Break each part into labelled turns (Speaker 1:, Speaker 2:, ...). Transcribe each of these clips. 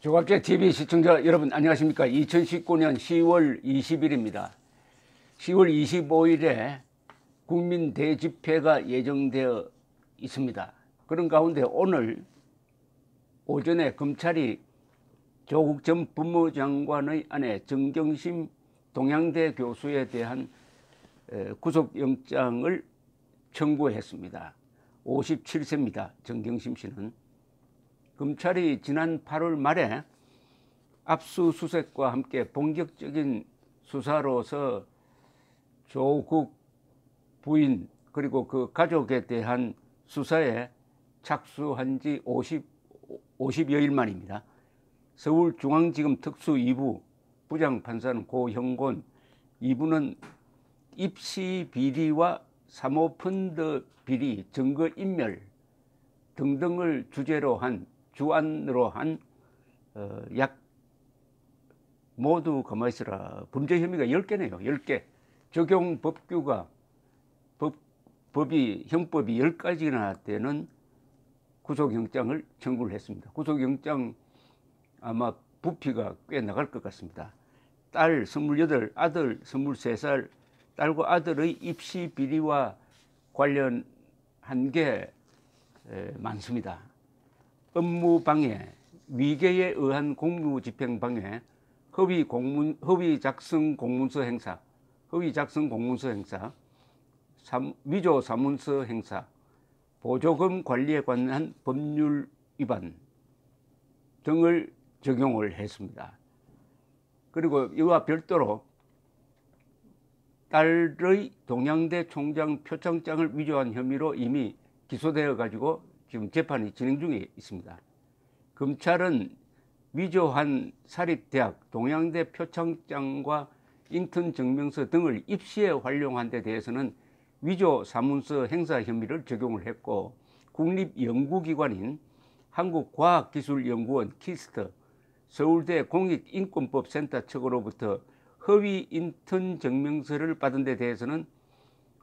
Speaker 1: 조갑제 TV 시청자 여러분 안녕하십니까. 2019년 10월 20일입니다. 10월 25일에 국민 대집회가 예정되어 있습니다. 그런 가운데 오늘 오전에 검찰이 조국 전 법무장관의 아내 정경심 동양대 교수에 대한 구속영장을 청구했습니다. 57세입니다. 정경심 씨는. 검찰이 지난 8월 말에 압수수색과 함께 본격적인 수사로서 조국 부인 그리고 그 가족에 대한 수사에 착수한 지 50여일 만입니다. 서울중앙지검 특수 2부 부장판사는 고형곤, 2부는 입시 비리와 사모펀드 비리, 증거인멸 등등을 주안으로 한 모두 가만히 있어라. 범죄 혐의가 10개네요. 10개. 적용 법규가 형법이 10가지나 되는 구속영장을 청구를 했습니다. 구속영장 아마 부피가 꽤 나갈 것 같습니다. 딸 28, 아들 23살, 딸과 아들의 입시 비리와 관련한 게 많습니다. 업무방해, 위계에 의한 공무집행방해, 허위 작성 공문서 행사, 위조 사문서 행사, 보조금 관리에 관한 법률 위반 등을 적용을 했습니다. 그리고 이와 별도로 딸의 동양대 총장 표창장을 위조한 혐의로 이미 기소되어 가지고 지금 재판이 진행 중에 있습니다. 검찰은 위조한 사립대학 동양대 표창장과 인턴 증명서 등을 입시에 활용한 데 대해서는 위조 사문서 행사 혐의를 적용을 했고, 국립연구기관인 한국과학기술연구원 키스트, 서울대 공익인권법센터 측으로부터 허위 인턴 증명서를 받은 데 대해서는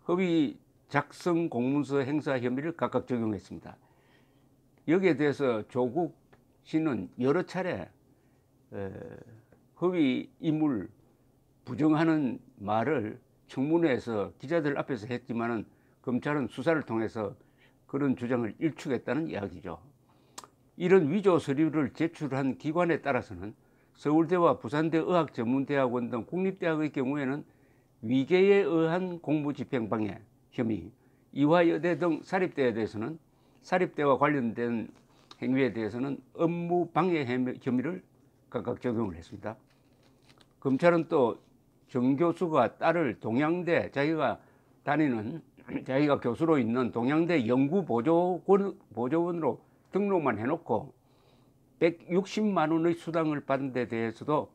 Speaker 1: 허위 작성 공문서 행사 혐의를 각각 적용했습니다. 여기에 대해서 조국 씨는 여러 차례 허위 인물 부정하는 말을 청문회에서 기자들 앞에서 했지만은 검찰은 수사를 통해서 그런 주장을 일축했다는 이야기죠. 이런 위조 서류를 제출한 기관에 따라서는 서울대와 부산대 의학전문대학원 등 국립대학의 경우에는 위계에 의한 공무집행방해 혐의, 이화여대 등 사립대에 대해서는 사립대와 관련된 행위에 대해서는 업무방해 혐의를 각각 적용을 했습니다. 검찰은 또 정 교수가 딸을 동양대, 자기가 교수로 있는 동양대 연구보조원으로 등록만 해놓고 160만 원의 수당을 받은 데 대해서도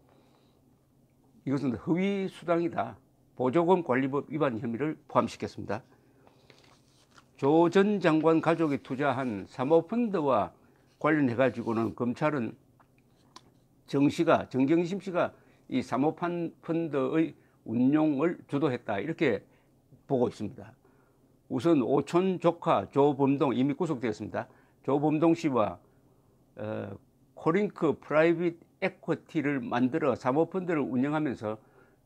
Speaker 1: 이것은 허위 수당이다, 보조금 관리법 위반 혐의를 포함시켰습니다. 조 전 장관 가족이 투자한 사모펀드와 관련해 가지고는 검찰은 정경심 씨가 이 사모펀드의 운용을 주도했다, 이렇게 보고 있습니다. 우선 오촌 조카 조범동 이미 구속되었습니다. 조범동 씨와 코링크 프라이빗 에쿼티를 만들어 사모펀드를 운영하면서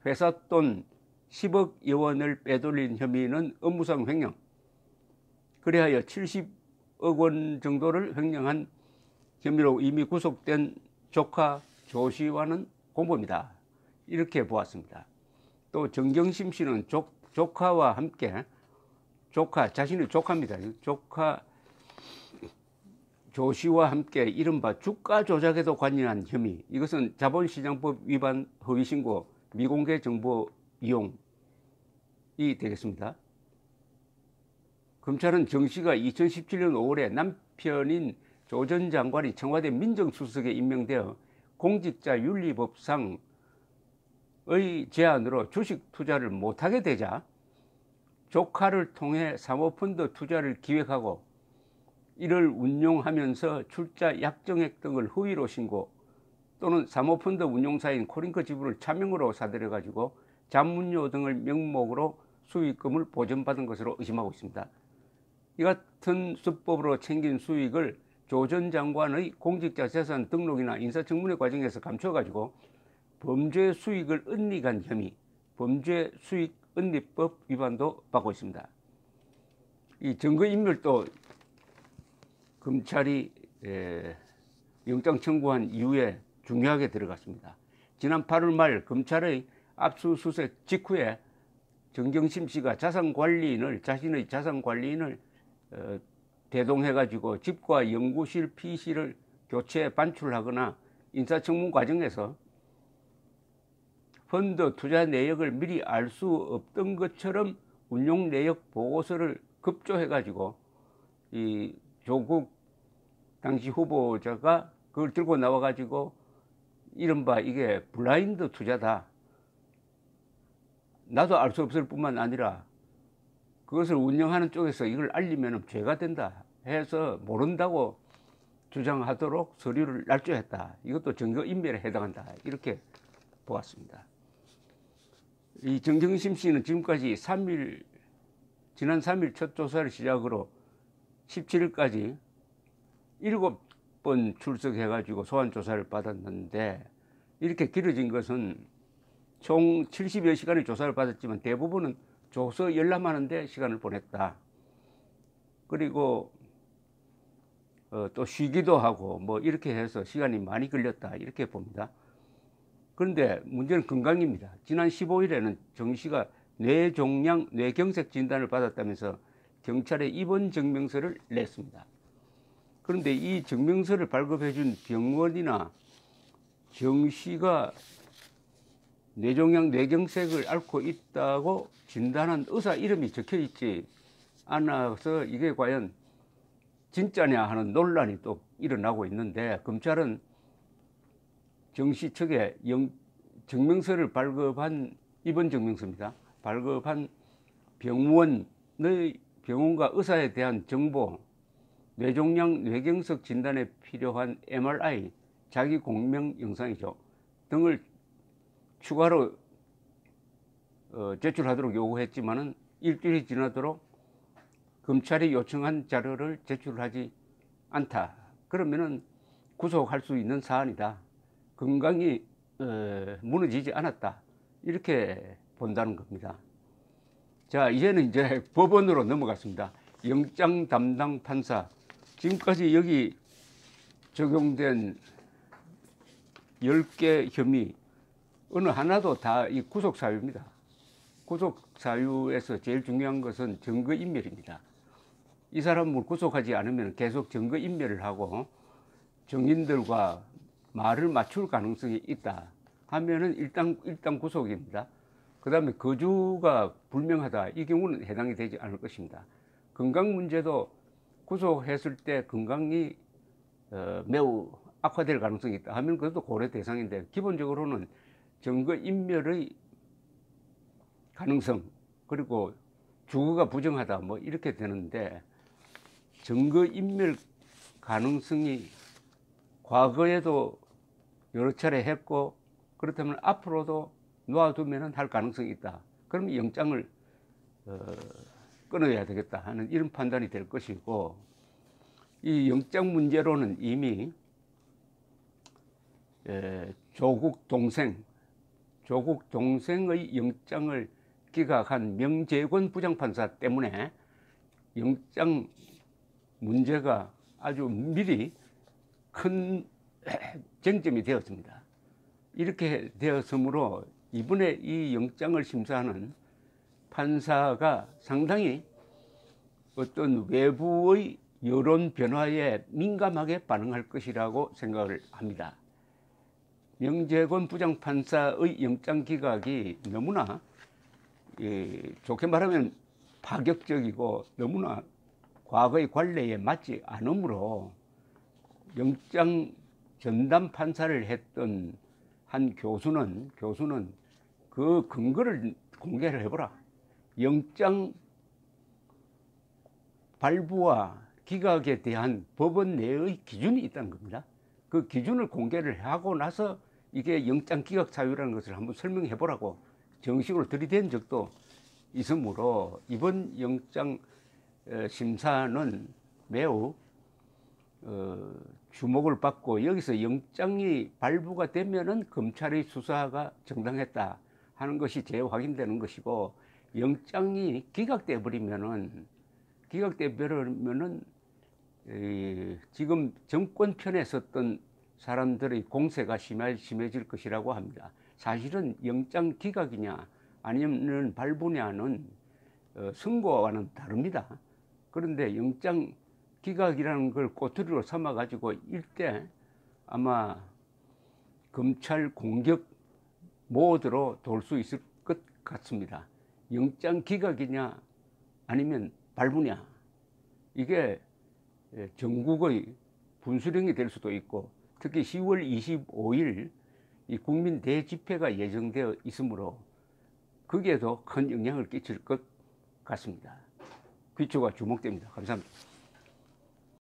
Speaker 1: 회사 돈 10억여 원을 빼돌린 혐의는 업무상 횡령, 그래야 70억 원 정도를 횡령한 혐의로 이미 구속된 조카 조 씨와는 공범이다, 이렇게 보았습니다. 또 정경심 씨는 조카와 함께 자신의 조카입니다. 조카 조 씨와 함께 이른바 주가 조작에도 관여한 혐의, 이것은 자본시장법 위반, 허위신고, 미공개 정보 이용이 되겠습니다. 검찰은 정 씨가 2017년 5월에 남편인 조 전 장관이 청와대 민정수석에 임명되어 공직자윤리법상의 제한으로 주식 투자를 못하게 되자 조카를 통해 사모펀드 투자를 기획하고 이를 운용하면서 출자 약정액 등을 허위로 신고, 또는 사모펀드 운용사인 코링크 지부를 차명으로 사들여 가지고 자문료 등을 명목으로 수익금을 보전받은 것으로 의심하고 있습니다. 이 같은 수법으로 챙긴 수익을 조 전 장관의 공직자 재산 등록이나 인사청문회 과정에서 감춰가지고 범죄 수익을 은닉한 혐의, 범죄 수익 은닉법 위반도 받고 있습니다. 이 증거인멸도 검찰이 영장 청구한 이후에 중요하게 들어갔습니다. 지난 8월 말 검찰의 압수수색 직후에 정경심 씨가 자신의 자산관리인을 대동해가지고 집과 연구실 PC를 교체 반출하거나 인사청문 과정에서 펀드 투자 내역을 미리 알 수 없던 것처럼 운용 내역 보고서를 급조해가지고 이 조국 당시 후보자가 그걸 들고 나와가지고 이른바 이게 블라인드 투자다. 나도 알 수 없을 뿐만 아니라 그것을 운영하는 쪽에서 이걸 알리면 죄가 된다 해서 모른다고 주장하도록 서류를 날조했다. 이것도 증거인멸에 해당한다. 이렇게 보았습니다. 이 정경심 씨는 지금까지 지난 3일 첫 조사를 시작으로 17일까지 7번 출석해가지고 소환조사를 받았는데 이렇게 길어진 것은 총 70여 시간의 조사를 받았지만 대부분은 조서 열람하는데 시간을 보냈다. 그리고 또 쉬기도 하고 뭐 이렇게 해서 시간이 많이 걸렸다. 이렇게 봅니다. 그런데 문제는 건강입니다. 지난 15일에는 정 씨가 뇌종양, 뇌경색 진단을 받았다면서 경찰에 입원 증명서를 냈습니다. 그런데 이 증명서를 발급해준 병원이나 정 씨가 뇌종양, 뇌경색을 앓고 있다고 진단한 의사 이름이 적혀 있지 않아서 이게 과연 진짜냐 하는 논란이 또 일어나고 있는데 검찰은 정 씨 측에 증명서를 발급한 입원 증명서입니다. 발급한 병원과 의사에 대한 정보, 뇌종양, 뇌경색 진단에 필요한 MRI, 자기 공명 영상이죠. 등을 추가로 제출하도록 요구했지만은 일주일이 지나도록 검찰이 요청한 자료를 제출하지 않다. 그러면은 구속할 수 있는 사안이다. 건강이 무너지지 않았다. 이렇게 본다는 겁니다. 자, 이제는 이제 법원으로 넘어갔습니다. 영장 담당 판사. 지금까지 여기 적용된 10개 혐의 어느 하나도 다 이 구속 사유입니다. 구속 사유에서 제일 중요한 것은 증거인멸입니다. 이 사람을 구속하지 않으면 계속 증거인멸을 하고 증인들과 말을 맞출 가능성이 있다 하면은 일단 구속입니다. 그 다음에 거주가 불명하다. 이 경우는 해당이 되지 않을 것입니다. 건강 문제도 구속했을 때 건강이 매우 악화될 가능성이 있다 하면 그것도 고려 대상인데 기본적으로는 증거인멸의 가능성 그리고 주거가 부정하다 뭐 이렇게 되는데 증거인멸 가능성이 과거에도 여러 차례 했고 그렇다면 앞으로도 놓아두면 할 가능성이 있다. 그러면 영장을 끊어야 되겠다 하는 이런 판단이 될 것이고 이 영장 문제로는 이미 조국 동생의 영장을 기각한 명재권 부장판사 때문에 영장 문제가 아주 미리 큰 쟁점이 되었습니다. 이렇게 되었으므로 이번에 이 영장을 심사하는 판사가 상당히 어떤 외부의 여론 변화에 민감하게 반응할 것이라고 생각을 합니다. 명재권 부장판사의 영장 기각이 너무나 좋게 말하면 파격적이고 너무나 과거의 관례에 맞지 않으므로 영장 전담 판사를 했던 한 교수는 그 근거를 공개를 해보라. 영장 발부와 기각에 대한 법원 내의 기준이 있다는 겁니다. 그 기준을 공개를 하고 나서 이게 영장 기각 사유라는 것을 한번 설명해 보라고 정식으로 들이댄 적도 있으므로 이번 영장 심사는 매우 주목을 받고 여기서 영장이 발부가 되면은 검찰의 수사가 정당했다 하는 것이 재확인되는 것이고, 영장이 기각돼 버리면은 지금 정권 편에 섰던 사람들의 공세가 심해질 것이라고 합니다. 사실은 영장 기각이냐 아니면 발부냐는 선고와는 다릅니다. 그런데 영장 기각이라는 걸 꼬투리로 삼아 가지고 일대 아마 검찰 공격 모드로 돌 수 있을 것 같습니다. 영장 기각이냐 아니면 발부냐, 이게 전국의 분수령이 될 수도 있고, 특히 10월 25일 이 국민 대집회가 예정되어 있으므로 거기에도 큰 영향을 끼칠 것 같습니다. 귀초가 주목됩니다. 감사합니다.